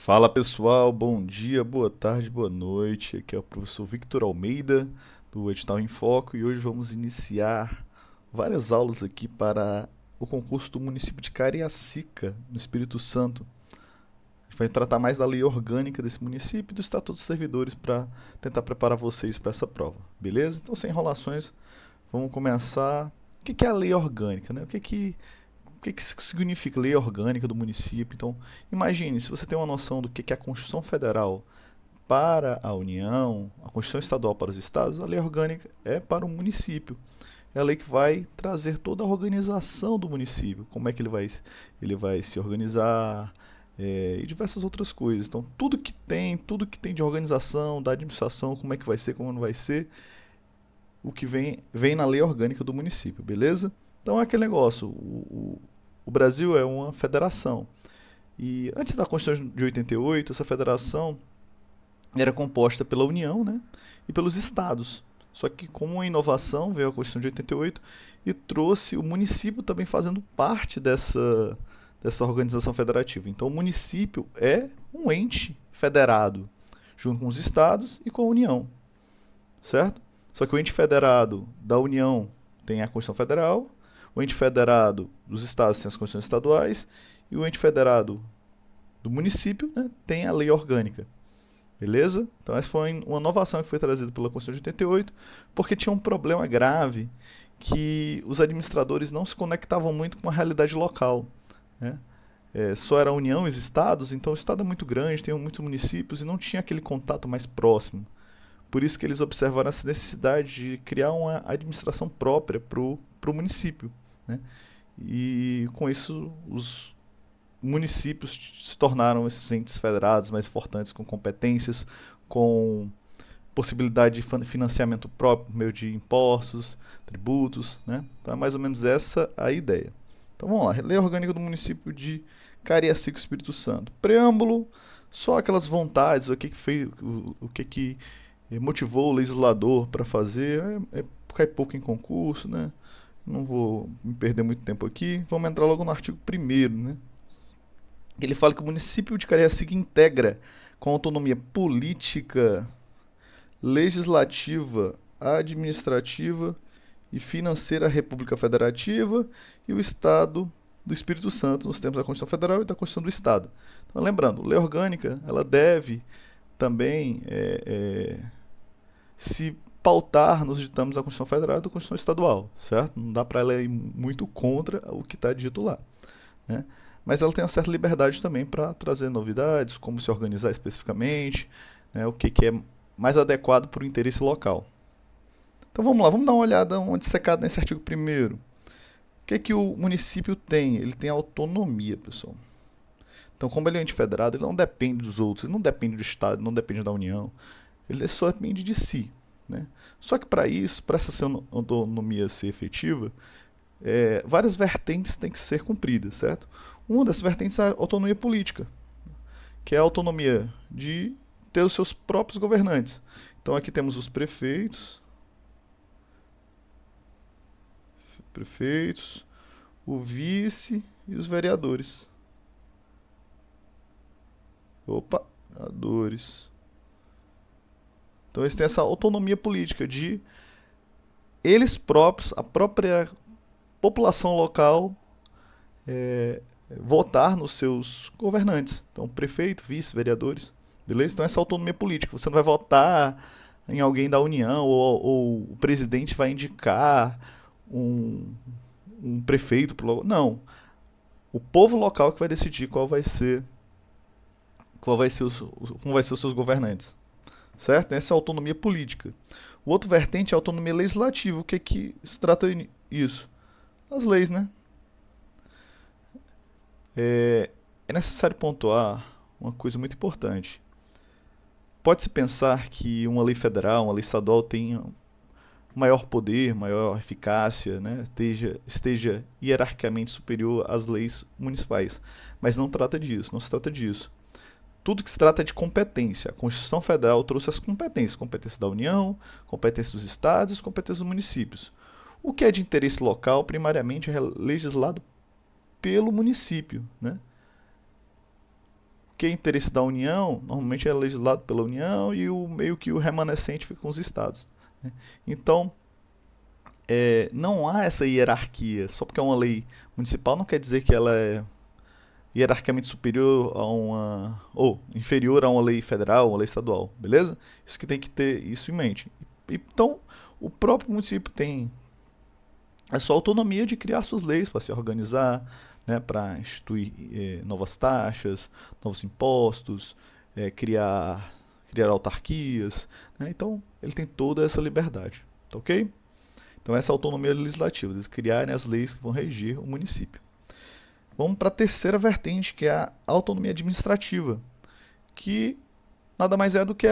Fala pessoal, bom dia, boa tarde, boa noite. Aqui é o professor Victor Almeida, do Edital em Foco, e hoje vamos iniciar várias aulas aqui para o concurso do município de Cariacica, no Espírito Santo. A gente vai tratar mais da lei orgânica desse município e do Estatuto dos Servidores para tentar preparar vocês para essa prova, beleza? Então, sem enrolações, vamos começar. O que é a lei orgânica, né? O que significa lei orgânica do município? Então, imagine, se você tem uma noção do que é a Constituição Federal para a União, a Constituição Estadual para os Estados, a lei orgânica é para o município. É a lei que vai trazer toda a organização do município, como é que ele vai se organizar, e diversas outras coisas. Então, tudo que tem de organização, da administração, como é que vai ser, como não vai ser, o que vem na lei orgânica do município, beleza? Então é aquele negócio, o Brasil é uma federação. E antes da Constituição de 88, essa federação era composta pela União, né, e pelos estados. Só que com uma inovação veio a Constituição de 88 e trouxe o município também fazendo parte dessa organização federativa. Então o município é um ente federado, junto com os estados e com a União, certo? Só que o ente federado da União tem a Constituição Federal, o ente federado dos estados tem as constituições estaduais e o ente federado do município, né, tem a lei orgânica. Beleza? Então essa foi uma inovação que foi trazida pela Constituição de 88, porque tinha um problema grave que os administradores não se conectavam muito com a realidade local, né? Só era a União e os estados, então o estado é muito grande, tem muitos municípios e não tinha aquele contato mais próximo. Por isso que eles observaram essa necessidade de criar uma administração própria para o município, né? E com isso os municípios se tornaram esses entes federados mais importantes, com competências, com possibilidade de financiamento próprio por meio de impostos, tributos, né? Então é mais ou menos essa a ideia. Então vamos lá, Lei Orgânica do Município de Cariacica, Espírito Santo. Preâmbulo, só aquelas vontades, o que fez, o que motivou o legislador para fazer, cai pouco em concurso, né? Não vou me perder muito tempo aqui. Vamos entrar logo no artigo 1º, né? Ele fala que o município de Cariacica integra com autonomia política, legislativa, administrativa e financeira a República Federativa e o Estado do Espírito Santo nos termos da Constituição Federal e da Constituição do Estado. Então, lembrando, a lei orgânica ela deve também se pautar nos ditames da Constituição Federal e da Constituição Estadual, certo? Não dá para ela ir muito contra o que está dito lá, né? Mas ela tem uma certa liberdade também para trazer novidades, como se organizar especificamente, né, o que é mais adequado para o interesse local. Então vamos lá, vamos dar uma olhada onde secado nesse artigo 1º. O que o município tem? Ele tem autonomia, pessoal. Então, como ele é um ente federado, ele não depende dos outros, ele não depende do Estado, não depende da União, ele só depende de si, né? Só que para isso, para essa autonomia ser efetiva, várias vertentes têm que ser cumpridas, certo? Uma dessas vertentes é a autonomia política, que é a autonomia de ter os seus próprios governantes. Então aqui temos os prefeitos, o vice e os vereadores. Vereadores. Então eles têm essa autonomia política de eles próprios, a própria população local, votar nos seus governantes. Então, prefeito, vice, vereadores. Beleza? Então, essa autonomia política. Você não vai votar em alguém da União ou o presidente vai indicar um prefeito pro não. O povo local que vai decidir como vai ser os seus governantes. Certo? Essa é a autonomia política. O outro vertente é a autonomia legislativa. O que se trata isso? As leis, né? É necessário pontuar uma coisa muito importante. Pode-se pensar que uma lei federal, uma lei estadual tenha maior poder, maior eficácia, né? esteja hierarquicamente superior às leis municipais. Mas não trata disso, não se trata disso. Tudo que se trata é de competência. A Constituição Federal trouxe as competências. Competências da União, competências dos estados, competências dos municípios. O que é de interesse local, primariamente, é legislado pelo município, né? que é interesse da União, normalmente é legislado pela União e o meio que o remanescente fica com os estados, né? Então, não há essa hierarquia. Só porque é uma lei municipal não quer dizer que ela é hierarquicamente superior a uma ou inferior a uma lei federal, uma lei estadual, beleza? Isso que tem que ter isso em mente. Então, o próprio município tem a sua autonomia de criar suas leis para se organizar, né, para instituir novas taxas, novos impostos, criar autarquias, né? Então, ele tem toda essa liberdade, tá ok? Então, essa autonomia legislativa, eles criarem as leis que vão regir o município. Vamos para a terceira vertente, que é a autonomia administrativa, que nada mais é do que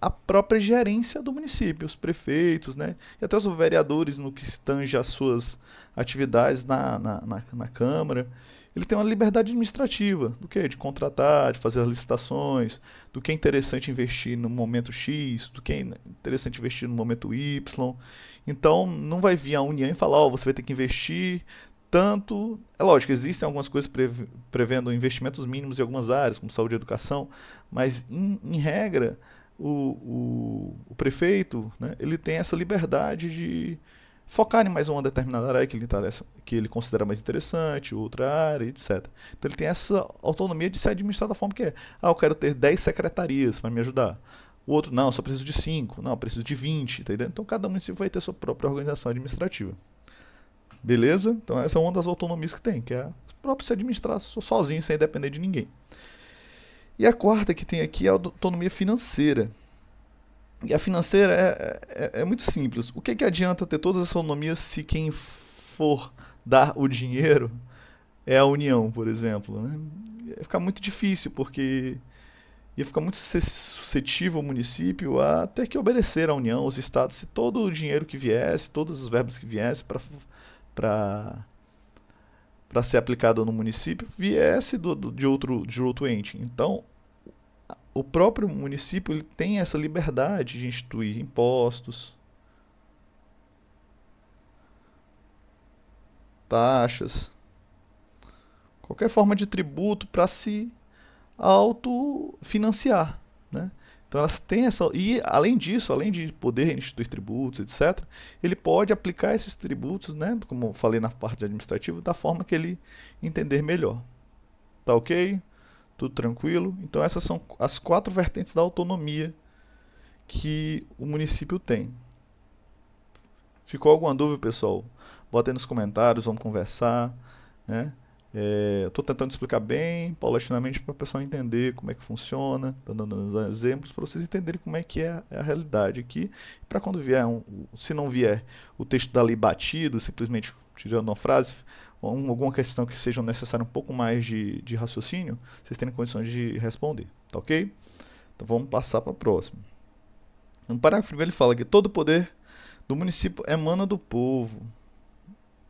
a própria gerência do município, os prefeitos, né? E até os vereadores no que tange as suas atividades na Câmara. Ele tem uma liberdade administrativa, do que? De contratar, de fazer as licitações, do que é interessante investir no momento X, do que é interessante investir no momento Y. Então, não vai vir a União e falar, ó, você vai ter que investir tanto. É lógico, existem algumas coisas prevendo investimentos mínimos em algumas áreas, como saúde e educação, mas, em regra, o prefeito, né, ele tem essa liberdade de focar em mais uma determinada área que ele considera mais interessante, outra área, etc. Então ele tem essa autonomia de se administrar da forma que é. Ah, eu quero ter 10 secretarias para me ajudar. O outro, não, só preciso de 5. Não, preciso de 20. Tá entendendo? Então cada município vai ter sua própria organização administrativa. Beleza? Então essa é uma das autonomias que tem, que é o próprio se administrar sozinho, sem depender de ninguém. E a quarta que tem aqui é a autonomia financeira. E a financeira é muito simples. O que adianta ter todas as autonomias se quem for dar o dinheiro é a União, por exemplo, né? Ia ficar muito difícil, porque ia ficar muito suscetível o município a ter que obedecer à União, aos estados, se todo o dinheiro que viesse, todas as verbas que viessem para ser aplicado no município viesse de outro ente. Então, o próprio município ele tem essa liberdade de instituir impostos, taxas, qualquer forma de tributo para se autofinanciar, né? Então elas têm essa. E além disso, além de poder instituir tributos, etc., ele pode aplicar esses tributos, né, como eu falei na parte administrativa, da forma que ele entender melhor. Tá ok? Tudo tranquilo? Então essas são as 4 vertentes da autonomia que o município tem. Ficou alguma dúvida, pessoal? Bota aí nos comentários, vamos conversar, né? Estou tentando explicar bem, paulatinamente, para o pessoal entender como é que funciona, dando exemplos para vocês entenderem como é que é a realidade aqui. Para quando vier, se não vier o texto da lei batido, simplesmente tirando uma frase, alguma questão que seja necessária um pouco mais de raciocínio, vocês terem condições de responder, tá ok? Então vamos passar para a próxima. No parágrafo primeiro ele fala que todo poder do município emana do povo.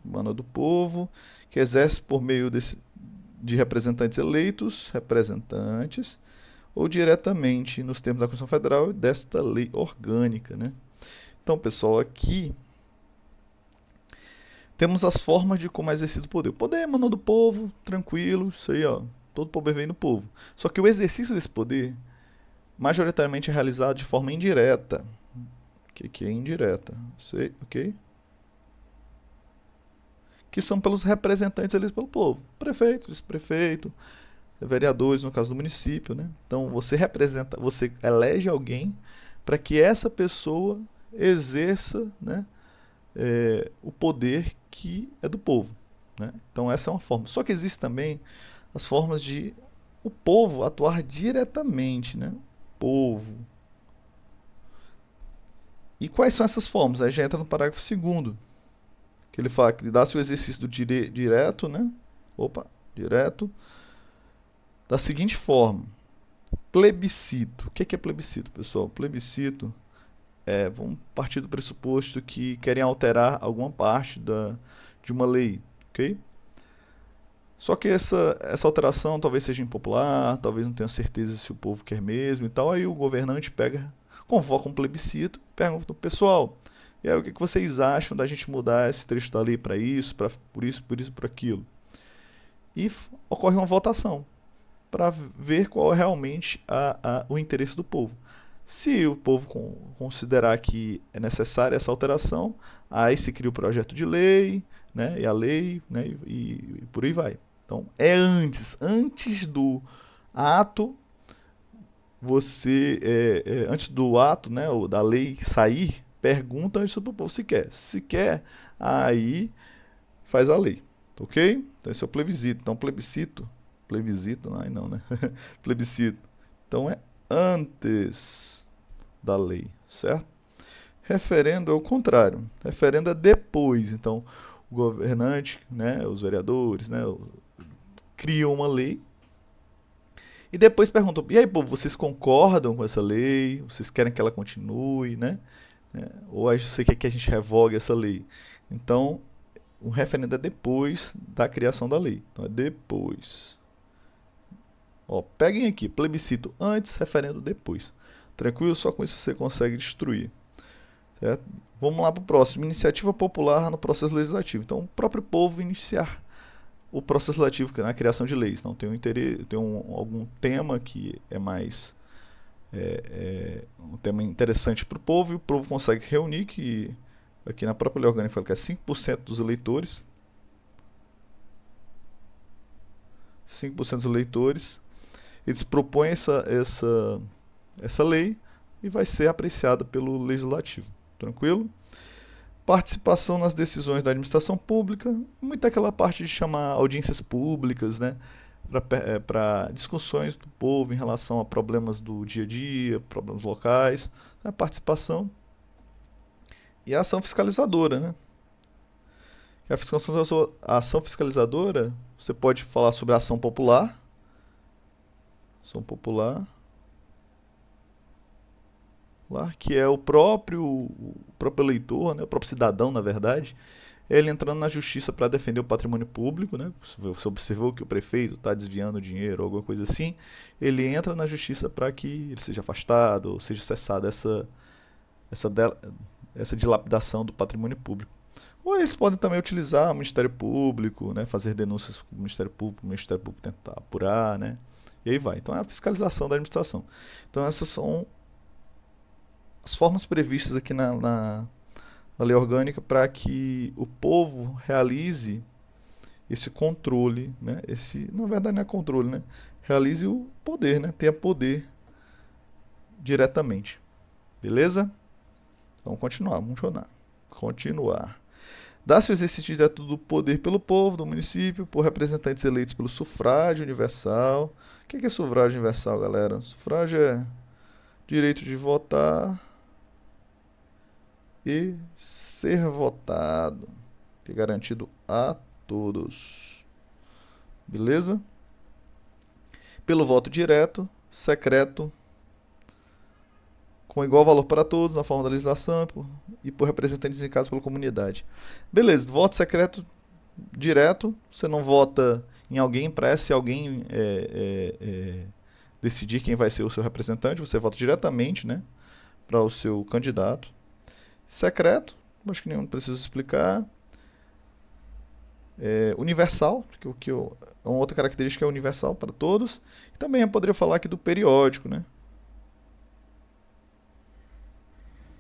Emana do povo, que exerce por meio de representantes eleitos, ou diretamente nos termos da Constituição Federal e desta lei orgânica, né? Então, pessoal, aqui temos as formas de como é exercido o poder. O poder emana do povo, tranquilo, isso aí, ó. Todo poder vem do povo. Só que o exercício desse poder, majoritariamente, é realizado de forma indireta. O que é indireta? Sei, ok? Que são pelos representantes eleitos pelo povo. Prefeito, vice-prefeito, vereadores, no caso do município, né? Então, você elege alguém para que essa pessoa exerça, né, o poder que é do povo, né? Então essa é uma forma. Só que existe também as formas de o povo atuar diretamente, né? Povo. E quais são essas formas? Aí já entra no parágrafo 2º, que ele fala que dá-se o exercício do direto, né? Direto, da seguinte forma: plebiscito. O que é plebiscito, pessoal? Plebiscito vamos partir do pressuposto que querem alterar alguma parte de uma lei, ok? Só que essa alteração talvez seja impopular, talvez não tenha certeza se o povo quer mesmo e tal. Aí o governante convoca um plebiscito, pergunta, pessoal, e aí, o que vocês acham da gente mudar esse trecho da lei para isso, por isso, por aquilo? E ocorre uma votação. para ver qual é realmente o interesse do povo. Se o povo considerar que é necessária essa alteração, aí se cria o projeto de lei, né, e a lei, né, e por aí vai. Então, é antes do ato, antes do ato, né, ou da lei sair, pergunta antes do povo se quer. Se quer, aí faz a lei, ok? Então esse é o plebiscito. Então plebiscito, não, né? Plebiscito. Então é antes da lei, certo? Referendo é o contrário. Referendo é depois. Então o governante, né, os vereadores, né, criam uma lei e depois perguntam: e aí, povo, vocês concordam com essa lei? Vocês querem que ela continue, né? Ou você quer que a gente revogue essa lei? Então o referendo é depois da criação da lei. Então é depois. Ó, peguem aqui, plebiscito antes, referendo depois. Tranquilo? Só com isso você consegue destruir. Certo? Vamos lá para o próximo. Iniciativa popular no processo legislativo. Então, o próprio povo iniciar o processo legislativo na criação de leis. Então, tem algum tema que é mais um tema interessante para o povo e o povo consegue reunir, que aqui na própria lei orgânica fala que é 5% dos eleitores. 5% dos eleitores. Eles propõem essa lei e vai ser apreciada pelo legislativo. Tranquilo? Participação nas decisões da administração pública, muito aquela parte de chamar audiências públicas, né, para discussões do povo em relação a problemas do dia a dia, problemas locais, a participação e a ação fiscalizadora, né? A ação fiscalizadora, você pode falar sobre a ação popular, que é o próprio eleitor, né, o próprio cidadão, na verdade, ele entrando na justiça para defender o patrimônio público, né? Você observou que o prefeito está desviando dinheiro ou alguma coisa assim, ele entra na justiça para que ele seja afastado ou seja cessada essa dilapidação do patrimônio público. Ou eles podem também utilizar o Ministério Público, né, fazer denúncias com o Ministério Público tentar apurar, né? E aí vai. Então é a fiscalização da administração. Então essas são as formas previstas aqui na lei orgânica para que o povo realize esse controle, né? Na verdade não é controle, né? Realize o poder, né? Tenha poder diretamente. Beleza? Vamos continuar. Dá-se o exercício direto do poder pelo povo do município, por representantes eleitos pelo sufrágio universal. O que é sufrágio universal, galera? Sufrágio é direito de votar e ser votado, que é garantido a todos. Beleza? Pelo voto direto, secreto, com igual valor para todos, na forma da legislação e por representantes indicados pela comunidade. Beleza, voto secreto direto, você não vota em alguém para se alguém decidir quem vai ser o seu representante, você vota diretamente, né, para o seu candidato. Secreto, acho que nenhum precisa explicar. Universal, que uma outra característica é universal para todos. E também eu poderia falar aqui do periódico, né?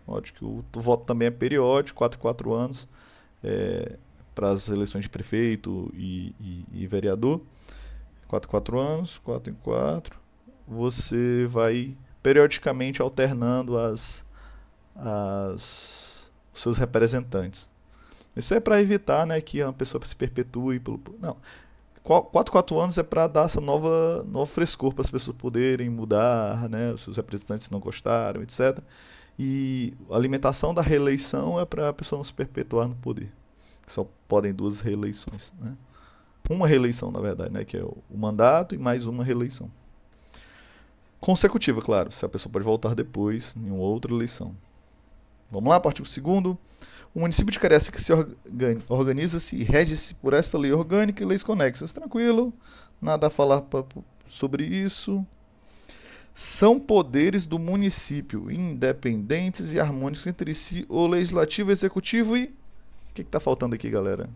Acho que o voto também é periódico, 4 em 4 anos, para as eleições de prefeito e vereador. 4 em 4 anos, 4 em 4. Você vai periodicamente alternando os seus representantes. Isso é para evitar, né, que uma pessoa se perpetue. Não. 4 em 4 anos é para dar essa novo frescor para as pessoas poderem mudar, né, os seus representantes não gostaram, etc. E a alimentação da reeleição é para a pessoa não se perpetuar no poder. Só podem 2 reeleições, né? Uma reeleição, na verdade, né, que é o mandato e mais uma reeleição. Consecutiva, claro, se a pessoa pode voltar depois em uma outra eleição. Vamos lá, artigo 2º. O município de Cariacica se organiza-se e rege-se por esta lei orgânica e leis conexas. Tranquilo, nada a falar sobre isso. São poderes do município, independentes e harmônicos entre si, o legislativo, executivo e... O que está faltando aqui, galera?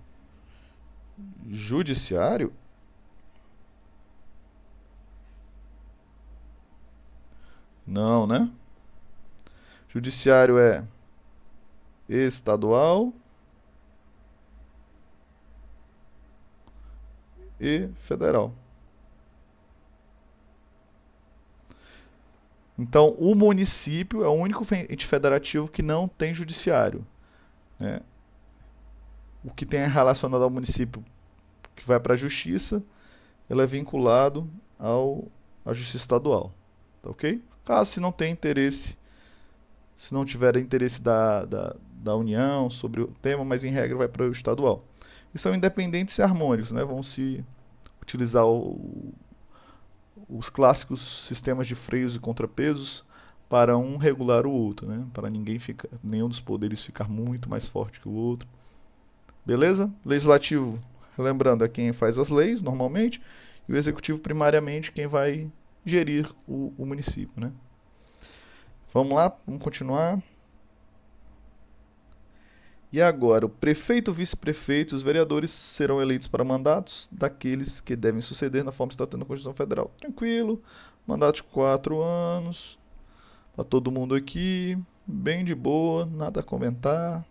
Judiciário? Não, né? Judiciário é estadual e federal. Então, o município é o único ente federativo que não tem judiciário, né? O que tem relacionado ao município que vai para a justiça, ele é vinculado à justiça estadual, tá ok? Caso se não tenha interesse, se não tiver interesse da União sobre o tema, mas em regra vai para o estadual. E são independentes e harmônicos, né? Vão se utilizar os clássicos sistemas de freios e contrapesos para um regular o outro, né? Para nenhum dos poderes ficar muito mais forte que o outro. Beleza? Legislativo, lembrando, é quem faz as leis normalmente, e o executivo primariamente quem vai gerir o município, né? Vamos lá, vamos continuar. E agora, o prefeito, o vice-prefeito e os vereadores serão eleitos para mandatos daqueles que devem suceder na forma estatutária da Constituição Federal. Tranquilo, mandato de 4 anos, para todo mundo aqui, bem de boa, nada a comentar.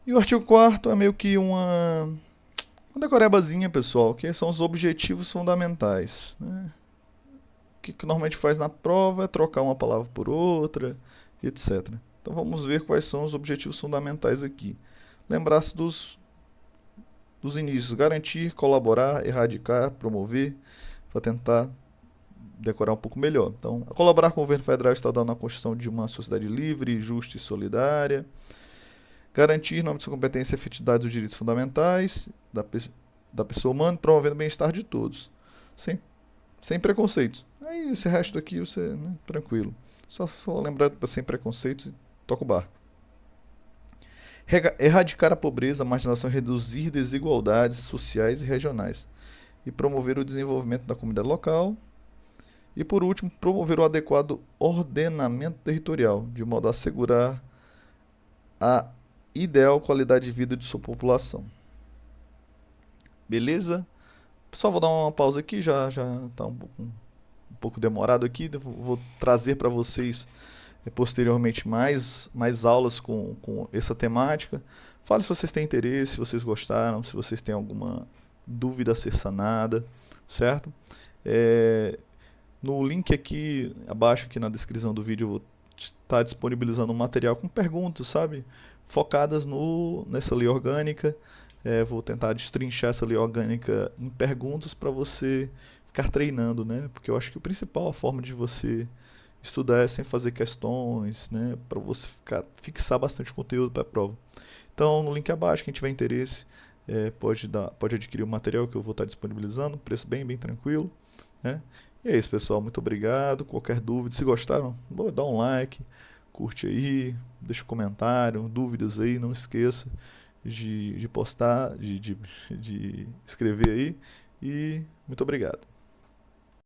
E o artigo 4º é meio que uma decorebazinha, pessoal, que são os objetivos fundamentais, né? O que normalmente faz na prova é trocar uma palavra por outra, etc. Então vamos ver quais são os objetivos fundamentais aqui. Lembrar-se dos inícios: garantir, colaborar, erradicar, promover, para tentar decorar um pouco melhor. Então, colaborar com o governo federal e estadual na construção de uma sociedade livre, justa e solidária. Garantir, em nome de sua competência, a efetividade dos direitos fundamentais da pessoa humana, promovendo o bem-estar de todos, sem preconceitos. Aí esse resto aqui você, né, tranquilo. Só lembrar sem preconceitos e toca o barco. Erradicar a pobreza, a marginação e reduzir desigualdades sociais e regionais. E promover o desenvolvimento da comunidade local. E por último, promover o adequado ordenamento territorial, de modo a assegurar a ideal qualidade de vida de sua população. Beleza? Só vou dar uma pausa aqui, já está um pouco demorado aqui. Vou trazer para vocês posteriormente mais aulas com essa temática. Fale se vocês têm interesse, se vocês gostaram, se vocês têm alguma dúvida a ser sanada, certo? No link aqui abaixo, aqui na descrição do vídeo, eu vou estar disponibilizando um material com perguntas, sabe? Focadas nessa lei orgânica. Vou tentar destrinchar essa lei orgânica em perguntas para você ficar treinando, né? Porque eu acho que o principal, a forma de você estudar é sem fazer questões, né? Para você fixar bastante conteúdo para a prova. Então, no link abaixo, quem tiver interesse, pode adquirir o material que eu vou estar disponibilizando, preço bem tranquilo, né? E é isso, pessoal. Muito obrigado. Qualquer dúvida, se gostaram, dá um like, curte aí, deixa um comentário, dúvidas aí, não esqueça de postar, de escrever aí. E muito obrigado.